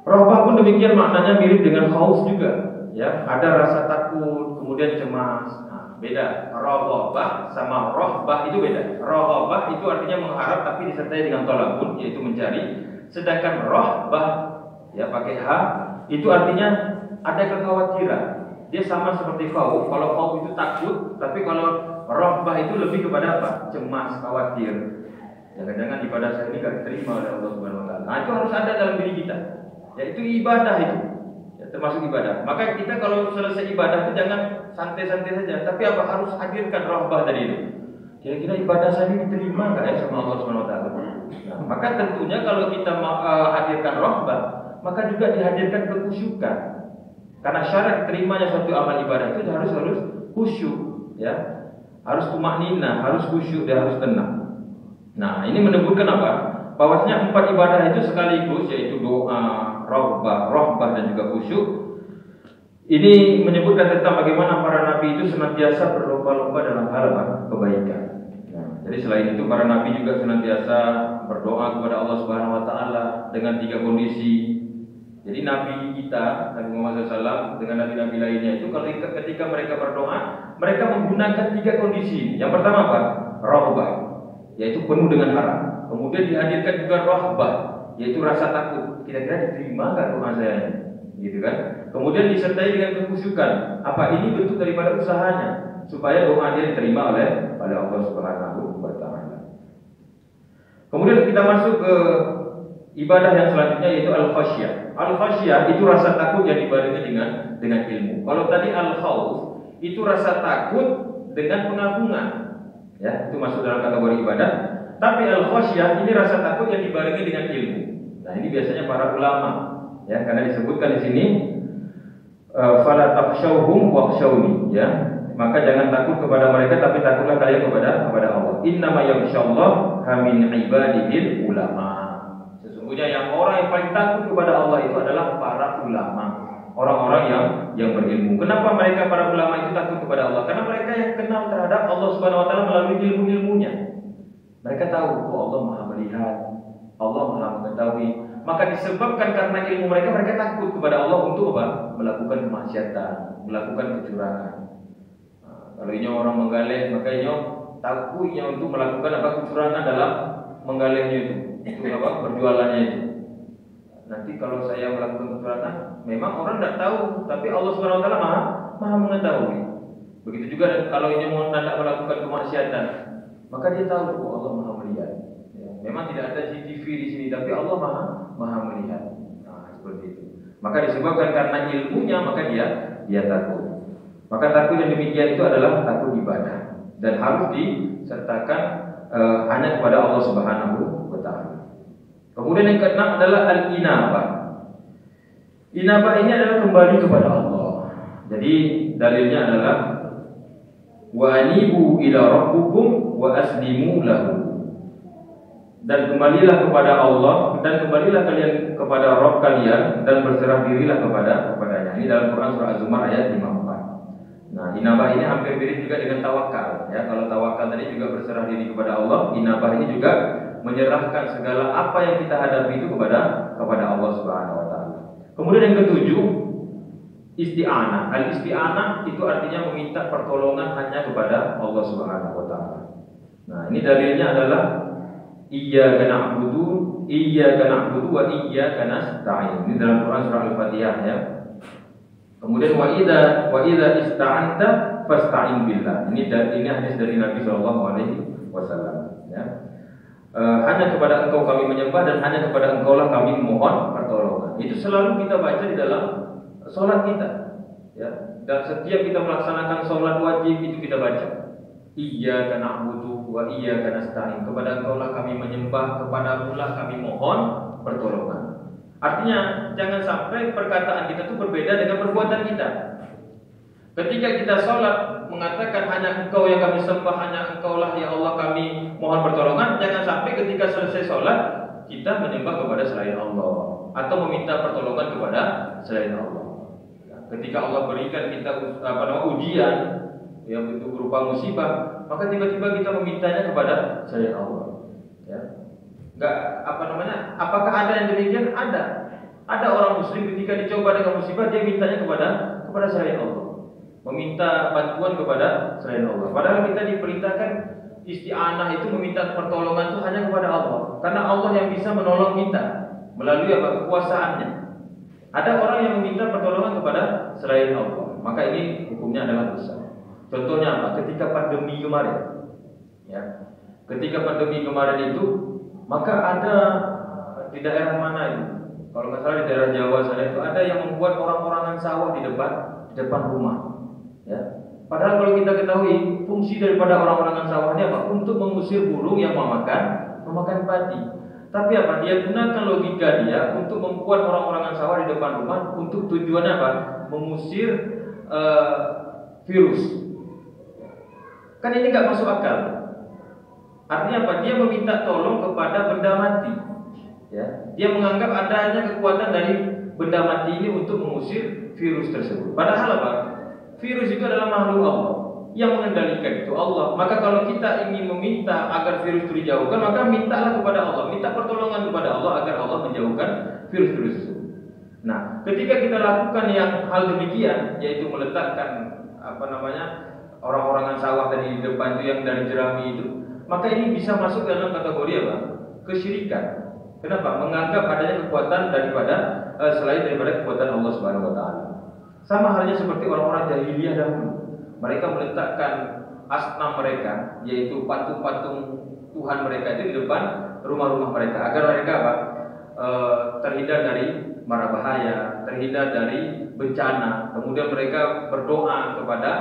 Raghbah pun demikian maknanya mirip dengan khauf juga. Ya, ada rasa takut, kemudian cemas. Beda. Raghbah sama rahbah itu beda. Raghbah itu artinya mengharap tapi disertai dengan tolabun, yaitu mencari. Sedangkan rahbah, ya pakai ha, itu artinya ada kekhawatiran. Dia sama seperti khauf. Kalau khauf itu takut, tapi kalau rahbah itu lebih kepada apa? Cemas, khawatir. Jangan-jangan ibadah saya ini gak diterima oleh Allah Subhanahu wa taala. Nah, itu harus ada dalam diri kita. Yaitu ibadah itu. Ya, termasuk ibadah. Maka kita kalau selesai ibadah itu jangan santai-santai saja, tapi apa? Harus hadirkan rahbah tadi itu. Kira-kira ibadah saya ini diterima enggak ya sama Allah Subhanahu wa taala? Nah, maka tentunya kalau kita hadirkan rahbah, maka juga dihadirkan kekhusyukan. Karena syarat terimanya suatu amal ibadah itu harus khusyuk, ya. Harus tumakninah, harus khusyuk, dan harus tenang. Nah, ini menunjukkan apa? Bahwasanya 4 ibadah itu sekaligus, yaitu doa, rahbah dan juga khusyuk. Ini menyebutkan tentang bagaimana para nabi itu senantiasa berlomba-lomba dalam hal kebaikan. Nah, jadi selain itu para nabi juga senantiasa berdoa kepada Allah Subhanahu wa taala dengan 3 kondisi. Jadi nabi kita, Nabi Muhammad SAW dengan nabi-nabi lainnya itu kalau ketika mereka berdoa, mereka menggunakan 3 kondisi. Yang pertama apa? Raghbah, yaitu penuh dengan harap. Kemudian dihadirkan juga rahbah, yaitu rasa takut. Kira-kira diterima nggak doa saya? Gitu kan? Kemudian disertai dengan kekhusyukan. Apa ini bentuk daripada usahanya supaya doa dia diterima oleh Allah Subhanahu wa taala. Kemudian kita masuk ke ibadah yang selanjutnya yaitu al-khasyah. Al-khasyah itu rasa takut yang dibarengi dengan ilmu. Kalau tadi al-khauf itu rasa takut dengan pengagungan. Ya, itu masuk dalam kategori ibadah. Tapi al-khasyah ini rasa takut yang dibarengi dengan ilmu. Nah, ini biasanya para ulama, ya, karena disebutkan di sini fala takhshawhum wakhshawni, ya. Maka jangan takut kepada mereka, tapi takutlah kalian kepada Allah. Innama yakhsyallaha min ibadihil ulama. Sesungguhnya yang orang yang paling takut kepada Allah itu adalah para ulama, orang-orang yang berilmu. Kenapa mereka para ulama itu takut kepada Allah? Karena mereka yang kenal terhadap Allah Subhanahu wa taala melalui ilmu-ilmunya. Mereka tahu Allah Maha melihat, Allah Maha mengetahui. Maka disebabkan karena ilmu mereka takut kepada Allah untuk apa? Melakukan kemaksiatan, melakukan kecurangan. Kalau ini orang menggalih, maka ini takutnya untuk melakukan apa? Kecurangan dalam menggalihnya itu apa? Berjualannya itu. Nanti kalau saya melakukan kecurangan, memang orang tidak tahu, tapi Allah Subhanahu wa taala Maha mengetahui. Begitu juga kalau ini mau hendak melakukan kemaksiatan, maka dia tahu Allah Maha melihat. Ya, memang tidak ada CCTV di sini, tapi Allah Maha melihat. Nah, seperti itu. Maka disebabkan karena ilmunya, maka dia takut. Maka takut yang demikian itu adalah takut ibadah dan harus disertakan hanya kepada Allah Subhanahu wa taala. Kemudian yang keenam adalah al-inabah. Inabah ini adalah kembali kepada Allah. Jadi dalilnya adalah wa anibu ila rabbukum wa aslimu lahu. Dan kembalilah kepada Allah, dan kembalilah kalian kepada Rabb kalian, dan berserah dirilah kepadanya. Ini dalam Quran surah Az-Zumar ayat 54. Nah, inabah ini hampir mirip juga dengan tawakal. Ya, kalau tawakal tadi juga berserah diri kepada Allah, inabah ini juga menyerahkan segala apa yang kita hadapi itu kepada Allah Subhanahu wa taala. Kemudian yang ketujuh, isti'anah. Al-isti'anah itu artinya meminta pertolongan hanya kepada Allah Subhanahu wa taala. Nah, ini dalilnya adalah iyyaka na'budu wa iyyaka nasta'in. Ini dalam Quran surah Al-Fatihah, ya. Kemudian wa idza ista'anta fasta'in billah. Ini hadis dari Nabi sallallahu alaihi wasallam, ya. Hanya kepada Engkau kami menyembah dan hanya kepada Engkaulah kami mohon pertolongan. Itu selalu kita baca di dalam salat kita, ya. Dan setiap kita melaksanakan salat wajib itu kita baca iyyaka na'budu wa iyyaka nasta'in. Kepada Engkaulah kami menyembah, kepadamu-lah kami mohon pertolongan. Artinya jangan sampai perkataan kita itu berbeda dengan perbuatan kita. Ketika kita sholat mengatakan hanya Engkau yang kami sembah, hanya Engkaulah ya Allah kami mohon pertolongan, jangan sampai ketika selesai sholat kita menyembah kepada selain Allah atau meminta pertolongan kepada selain Allah. Ketika Allah berikan kita ujian yang bentuk berupa musibah, maka tiba-tiba kita memintanya kepada selain Allah. Ya. Apakah ada yang demikian? Ada orang muslim ketika dicoba dengan musibah dia mintanya kepada selain Allah, meminta bantuan kepada selain Allah. Padahal kita diperintahkan isti'anah itu meminta pertolongan itu hanya kepada Allah, karena Allah yang bisa menolong kita melalui kekuasaannya. Ada orang yang meminta pertolongan kepada selain Allah, maka ini hukumnya adalah dosa. Contohnya apa? Ketika pandemi kemarin, ya. Ketika pandemi kemarin itu, maka ada di daerah mana itu? Kalau nggak salah di daerah Jawa sana itu ada yang membuat orang-orangan sawah di depan rumah. Ya. Padahal kalau kita ketahui fungsi daripada orang-orangan sawah ini apa? Untuk mengusir burung yang memakan padi. Tapi apa? Dia gunakan logika dia untuk membuat orang-orangan sawah di depan rumah untuk tujuannya apa? Mengusir virus. Kan ini nggak masuk akal. Artinya apa? Dia meminta tolong kepada benda mati. Ya, dia menganggap adanya kekuatan dari benda mati ini untuk mengusir virus tersebut. Padahal apa? Virus itu adalah makhluk Allah. Yang mengendalikan itu Allah. Maka kalau kita ingin meminta agar virus itu dijauhkan, maka mintalah kepada Allah, minta pertolongan kepada Allah agar Allah menjauhkan virus-virus tersebut. Nah, ketika kita lakukan yang hal demikian, yaitu meletakkan orang-orangan sawah tadi di depan itu yang dari jerami itu, maka ini bisa masuk dalam kategori apa? Kesyirikan. Kenapa? Menganggap adanya kekuatan selain daripada kekuatan Allah Subhanahu wa taala. Sama halnya seperti orang-orang jahiliyah dahulu. Mereka meletakkan asnam mereka, yaitu patung-patung Tuhan mereka itu di depan rumah-rumah mereka agar mereka terhindar dari mara bahaya, terhindar dari bencana. Kemudian mereka berdoa kepada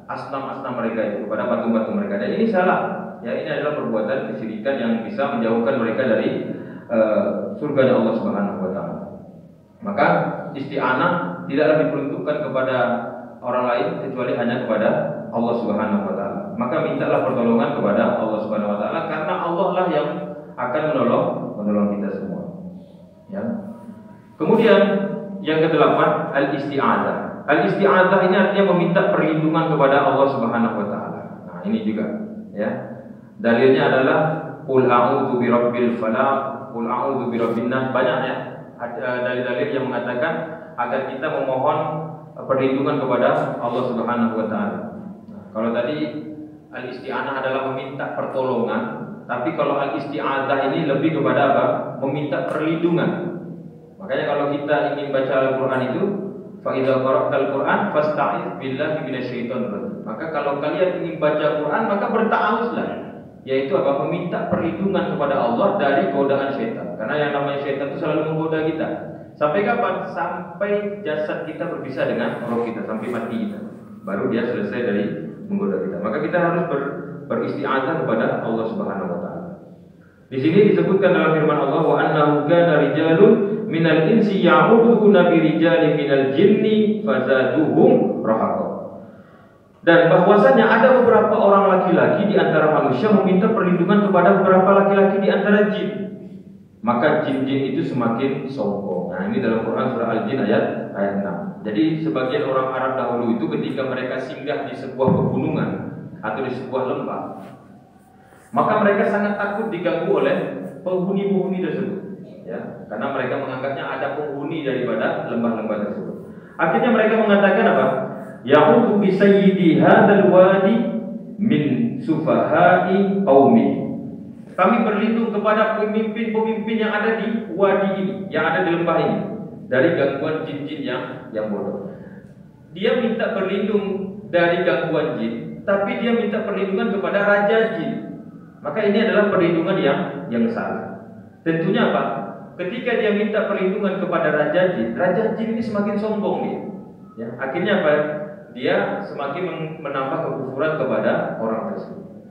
asnam-asnam mereka itu, kepada patung-patung mereka. Dan ini salah. Ya, ini adalah perbuatan kesyirikan yang bisa menjauhkan mereka dari surga Allah Subhanahu wa taala. Maka isti'anah tidaklah diperuntukkan kepada orang lain kecuali hanya kepada Allah Subhanahu wa taala. Maka mintalah pertolongan kepada Allah Subhanahu wa taala karena Allah lah yang akan menolong kita semua. Ya. Kemudian yang kedelapan, al-isti'adzah. Al-isti'adzah ini artinya meminta perlindungan kepada Allah Subhanahu wa taala. Nah, ini juga ya. Dalilnya adalah qul a'udzu birabbil falaq, qul a'udzu birabbin nas. Banyak ya dalil-dalil yang mengatakan agar kita memohon perlindungan kepada Allah Subhanahu wa taala. Nah, kalau tadi al-isti'anah adalah meminta pertolongan, tapi kalau al-isti'adzah ini lebih kepada apa? Meminta perlindungan. Makanya kalau kita ingin baca Al-Qur'an itu, fa idza qara'tal Qur'an fasta'iz billahi minasyaitonir rajim. Maka kalau kalian ingin baca Quran, maka berta'awuzlah, yaitu apa? Meminta perlindungan kepada Allah dari godaan syaitan. Karena yang namanya syaitan itu selalu menggoda kita. Sampai kapan? Sampai jasad kita berpisah dengan roh kita, sampai mati kita. Baru dia selesai dari menggoda kita. Maka kita harus beristi'adzah kepada Allah Subhanahu wa taala. Di sini disebutkan dalam firman Allah, wa annahu kana rijalun minal insi ya'uduna bi rijalin minal jinni fazaduhum rahaqa. Dan bahwasanya ada beberapa orang laki-laki di antara manusia meminta perlindungan kepada beberapa laki-laki di antara jin. Maka jin-jin itu semakin sombong. Nah, ini dalam Quran surah Al-Jin ayat 6. Jadi sebagian orang Arab dahulu itu ketika mereka singgah di sebuah pegunungan atau di sebuah lembah, maka mereka sangat takut diganggu oleh penghuni-penghuni tersebut. Ya, karena mereka menganggapnya ada penghuni daripada lembah-lembah tersebut. Akhirnya mereka mengatakan apa? Ya'udzu bi sayyidi hadzal wadi min sufaha'i qaumi. Kami berlindung kepada pemimpin-pemimpin yang ada di wadi ini, yang ada di lembah ini, dari gangguan jin-jin yang bodoh. Dia minta berlindung dari gangguan jin, tapi dia minta perlindungan kepada raja jin. Maka ini adalah perlindungan yang salah. Tentunya apa? Ketika dia minta perlindungan kepada raja jin ini semakin sombong dia. Ya, akhirnya apa? Dia semakin menambah kekufuran kepada orang tersebut.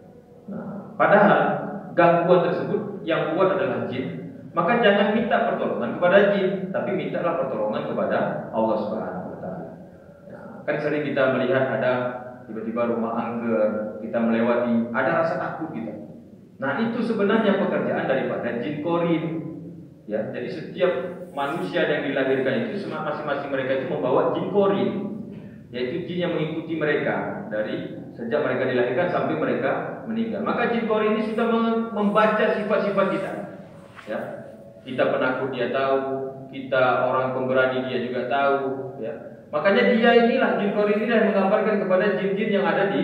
Nah, padahal gangguan tersebut yang buat adalah jin. Maka jangan minta pertolongan kepada jin, tapi mintalah pertolongan kepada Allah Subhanahu wa taala. Ya, kan sering kita melihat ada tiba-tiba rumah angker, kita melewati, ada rasa takut kita. Nah, itu sebenarnya pekerjaan daripada jin korin. Ya, jadi setiap manusia yang dilahirkan itu masing-masing mereka itu membawa jin korin, yaitu jin yang mengikuti mereka dari sejak mereka dilahirkan sampai mereka meninggal. Maka jin korin ini sudah membaca sifat-sifat kita. Ya, kita penakut dia tahu, kita orang pemberani dia juga tahu. Ya, makanya dia inilah jin korin ini yang menggambarkan kepada jin-jin yang ada di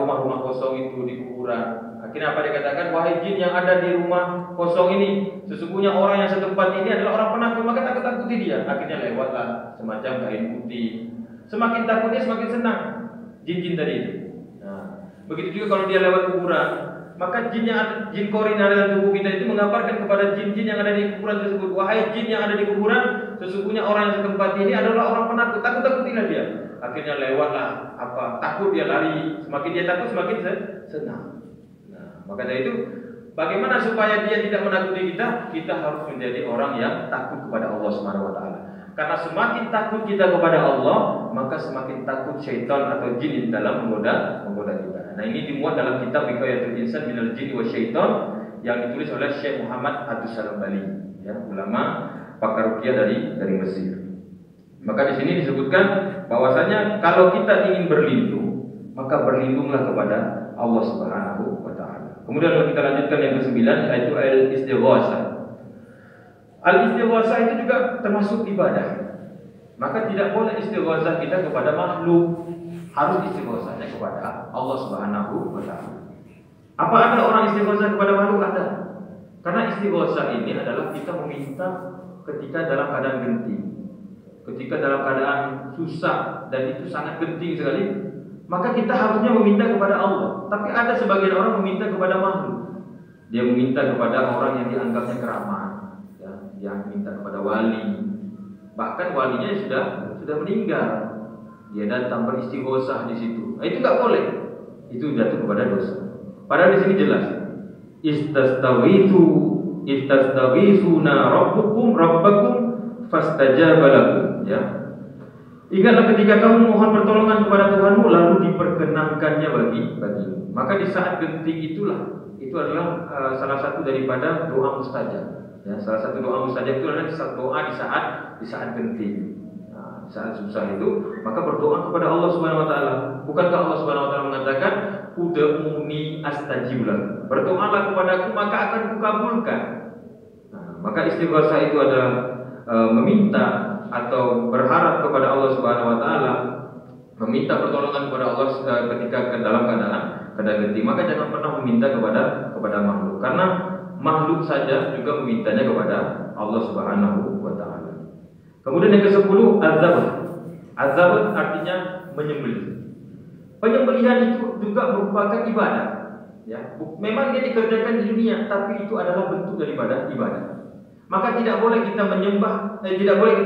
rumah-rumah kosong itu, di kuburan. Akhirnya apa dikatakan? Wahai jin yang ada di rumah kosong ini, sesungguhnya orang yang setempat ini adalah orang penakut, maka takut-takuti dia. Akhirnya lewatlah semacam kain putih. Semakin takut dia semakin senang jin-jin tadi itu. Nah, begitu juga kalau dia lewat kuburan, maka jin korin yang ada dalam tubuh kita itu menggambarkan kepada jin-jin yang ada di kuburan tersebut. Wahai jin yang ada di kuburan, sesungguhnya orang yang setempat ini adalah orang penakut, takut-takutilah dia. Akhirnya lewatlah takut dia lari. Semakin dia takut semakin senang. Maka dari itu, bagaimana supaya dia tidak menakuti kita? Kita harus menjadi orang yang takut kepada Allah Subhanahu wa taala. Karena semakin takut kita kepada Allah, maka semakin takut syaitan atau jin dalam menggoda kita. Nah, ini dimuat dalam kitab Wiqayatul Insan minal Jinni Wasyaitan yang ditulis oleh Syekh Muhammad Abdus Salam Bali, ya, ulama pakar ruqyah dari Mesir. Maka di sini disebutkan bahwasanya kalau kita ingin berlindung, maka berlindunglah kepada Allah Subhanahu wa taala. Kemudian kalau kita lanjutkan yang ke-9 yaitu al-istighatsah. Al-istighosah itu juga termasuk ibadah. Maka tidak boleh istighosah kita kepada makhluk, harus istighosahnya kepada Allah Subhanahu wa taala. Apa ada orang istighosah kepada makhluk? Ada. Karena istighosah ini adalah kita meminta ketika dalam keadaan genting, ketika dalam keadaan susah dan itu sangat genting sekali, maka kita harusnya meminta kepada Allah. Tapi ada sebagian orang meminta kepada makhluk. Dia meminta kepada orang yang dianggapnya keramat, ya, yang minta kepada wali. Bahkan walinya sudah meninggal. Dia datang beristighosah di situ. Nah, itu nggak boleh. Itu jatuh kepada dosa. Padahal di sini jelas. Istastaghithuna rabbakum fastajaba lakum, ya. Ingatlah ketika kamu mohon pertolongan kepada Tuhanmu lalu diperkenankannya bagimu. Maka di saat genting itu adalah salah satu daripada doa mustajab. Ya, salah satu doa mustajab itu adalah doa di saat genting. Nah, di saat susah itu maka berdoa kepada Allah Subhanahu wa taala. Bukankah Allah Subhanahu wa taala mengatakan ud'uni astajib lakum. Berdoalah kepadaku maka akan kukabulkan. Nah, maka istighosah itu adalah meminta atau berharap kepada Allah Subhanahu wa taala, meminta pertolongan kepada Allah ketika dalam keadaan genting. Maka jangan pernah meminta kepada makhluk, karena makhluk saja juga memintanya kepada Allah Subhanahu wa taala. Kemudian yang ke-10 azabah. Azabah artinya menyembelih. Penyembelihan itu juga merupakan ibadah, ya. Memang dia dikerjakan di dunia, tapi itu adalah bentuk daripada ibadah. Maka tidak boleh kita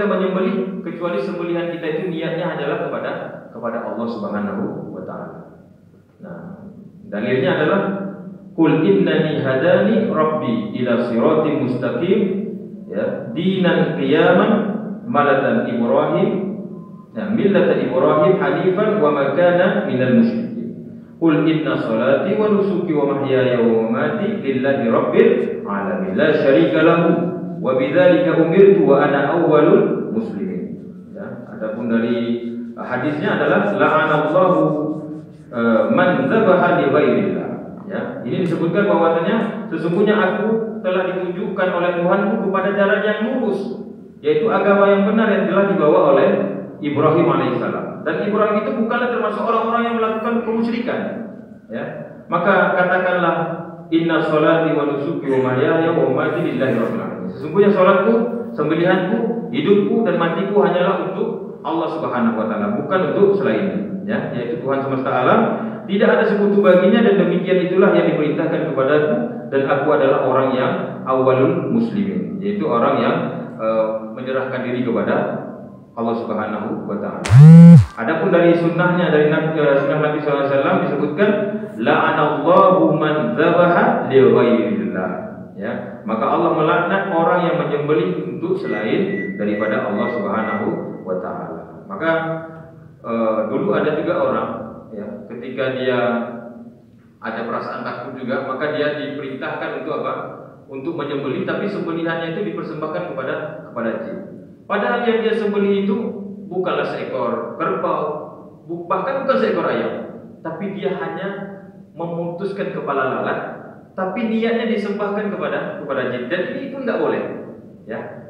menyembelih kecuali sembelihan kita itu niatnya adalah kepada Allah Subhanahu wa taala. Nah, dalilnya adalah Qul innani hadani rabbi ila siratim mustaqim, ya, dinan qiyaman malatan Ibrahim, ya, millata Ibrahim hanifan wa ma kana minal musyrikin. Qul inna salati wa nusuki wa mahyaya wa mamati lillahi rabbil alamin la syarika lahu wa bidzalika umirtu wa ana awwalul muslimin. Ya, adapun dari hadisnya adalah la'anallahu man dzabaha li ghairillah. Ya, ini disebutkan bahwasanya sesungguhnya aku telah ditunjukkan oleh Tuhanku kepada jalan yang lurus, yaitu agama yang benar yang telah dibawa oleh Ibrahim alaihissalam. Dan Ibrahim itu bukanlah termasuk orang-orang yang melakukan kemusyrikan. Ya, maka katakanlah inna sholati wa nusuki wa mahyaya wa mamati lillahi rabbil alamin. Sesungguhnya salatku, sembelihanku, hidupku dan matiku hanyalah untuk Allah Subhanahu wa taala, bukan untuk selainnya. Ya, yaitu Tuhan semesta alam. Tidak ada sekutu baginya dan demikian itulah yang diperintahkan kepadaku dan aku adalah orang yang awalul muslimin, yaitu orang yang menyerahkan diri kepada Allah Subhanahu wa taala. Adapun dari sunnahnya dari sunnah Nabi SAW disebutkan la'anallahu man dzabaha li ghairillah. Ya, maka Allah melaknat orang yang menyembelih untuk selain daripada Allah Subhanahu wa taala. Maka dulu ada juga orang, ya, ketika dia ada perasaan takut juga, maka dia diperintahkan untuk apa? Untuk menyembelih, tapi sembelihannya itu dipersembahkan kepada jin. Padahal yang dia sembelih itu bukanlah seekor kerbau, bahkan bukan seekor ayam, tapi dia hanya memutuskan kepala lalat, tapi niatnya disembahkan kepada jin. Dan ini itu tidak boleh, ya.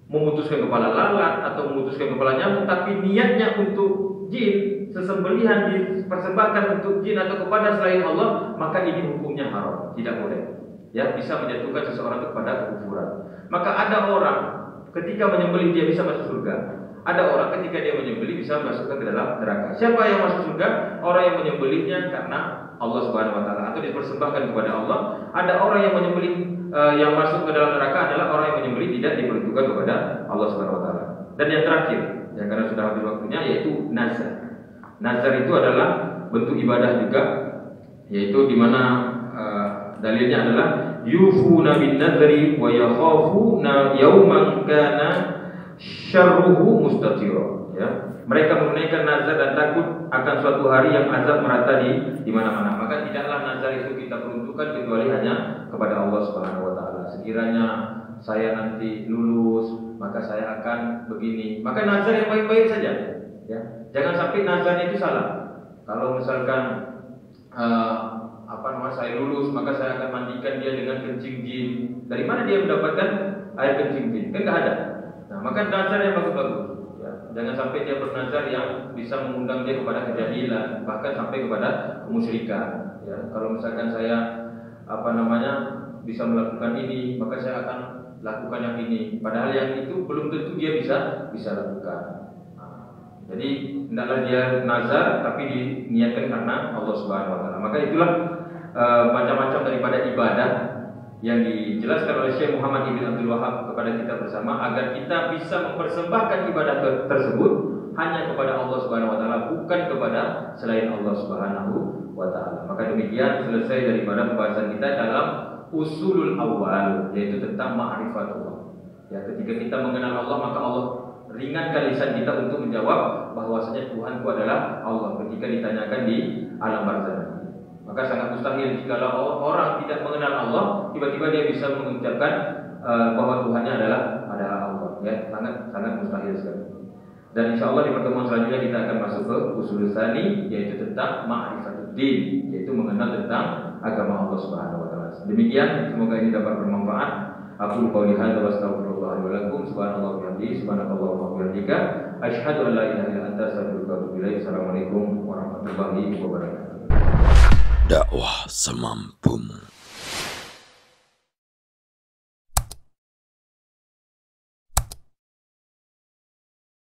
Memutuskan kepala lalat atau memutuskan kepala nyamuk, tapi niatnya untuk jin, sesembelihan dipersembahkan untuk jin atau kepada selain Allah, maka ini hukumnya haram, tidak boleh. Ya, bisa menjatuhkan seseorang kepada kekufuran. Maka ada orang ketika menyembelih dia bisa masuk surga. Ada orang ketika dia menyembelih bisa masuk ke dalam neraka. Siapa yang masuk surga? Orang yang menyembelihnya karena Allah Subhanahu wa taala atau dipersembahkan kepada Allah. Ada orang yang menyembelih yang masuk ke dalam neraka adalah orang yang menyembelih tidak diperuntukkan kepada Allah Subhanahu wa taala. Dan yang terakhir, ya karena sudah habis waktunya, yaitu nazar. Nazar itu adalah bentuk ibadah juga, yaitu di mana dalilnya adalah yufuna bin nadri wa yakhafuna yawman kana syarruhu mustatira. Ya, mereka menunaikan nazar dan takut akan suatu hari yang azab merata di mana-mana. Maka tidaklah nazar itu kita peruntukkan kecuali hanya kepada Allah Subhanahu wa taala. Sekiranya saya nanti lulus, maka saya akan begini. Maka nazar yang baik-baik saja. Ya, jangan sampai nazarnya itu salah. Kalau misalkan saya lulus, maka saya akan mandikan dia dengan kencing jin. Dari mana dia mendapatkan air kencing jin, kan nggak ada. Nah, maka nazar yang bagus-bagus. Ya, jangan sampai dia bernazar yang bisa mengundang dia kepada kejahilan, bahkan sampai kepada kemusyrikan. Ya, kalau misalkan saya bisa melakukan ini, maka saya akan lakukan yang ini. Padahal yang itu belum tentu dia bisa lakukan. Nah, jadi hendaklah dia nazar tapi diniatkan karena Allah Subhanahu Wa Taala. Maka itulah macam-macam daripada ibadah yang dijelaskan oleh Syekh Muhammad Ibn Abdul Wahab kepada kita bersama, agar kita bisa mempersembahkan ibadah tersebut hanya kepada Allah Subhanahu Wa Taala, bukan kepada selain Allah Subhanahu Wa Taala. Maka demikian selesai daripada pembahasan kita dalam usulul awal, yaitu tentang ma'rifatullah. Ya, ketika kita mengenal Allah, maka Allah ringankan lisan kita untuk menjawab bahwasanya Tuhanku adalah Allah ketika ditanyakan di alam barzakh. Maka sangat mustahil jika orang tidak mengenal Allah, tiba-tiba dia bisa mengucapkan bahwa Tuhannya adalah Allah. Ya, sangat mustahil sekali. Dan insya Allah di pertemuan selanjutnya kita akan masuk ke usul tsani, yaitu tentang ma'rifatuddin, yaitu mengenal tentang agama Allah Subhanahu Wa Taala. Demikian, semoga ini dapat bermanfaat. Aku qouli hadza wa astaghfirullah wa lakum. Subhanallah wa bihamdihi, subhanakallahumma wa bihamdika, asyhadu an la ilaha illa anta, astaghfiruka wa atubu ilaik. Assalamualaikum warahmatullahi wabarakatuh. Dakwah semampumu.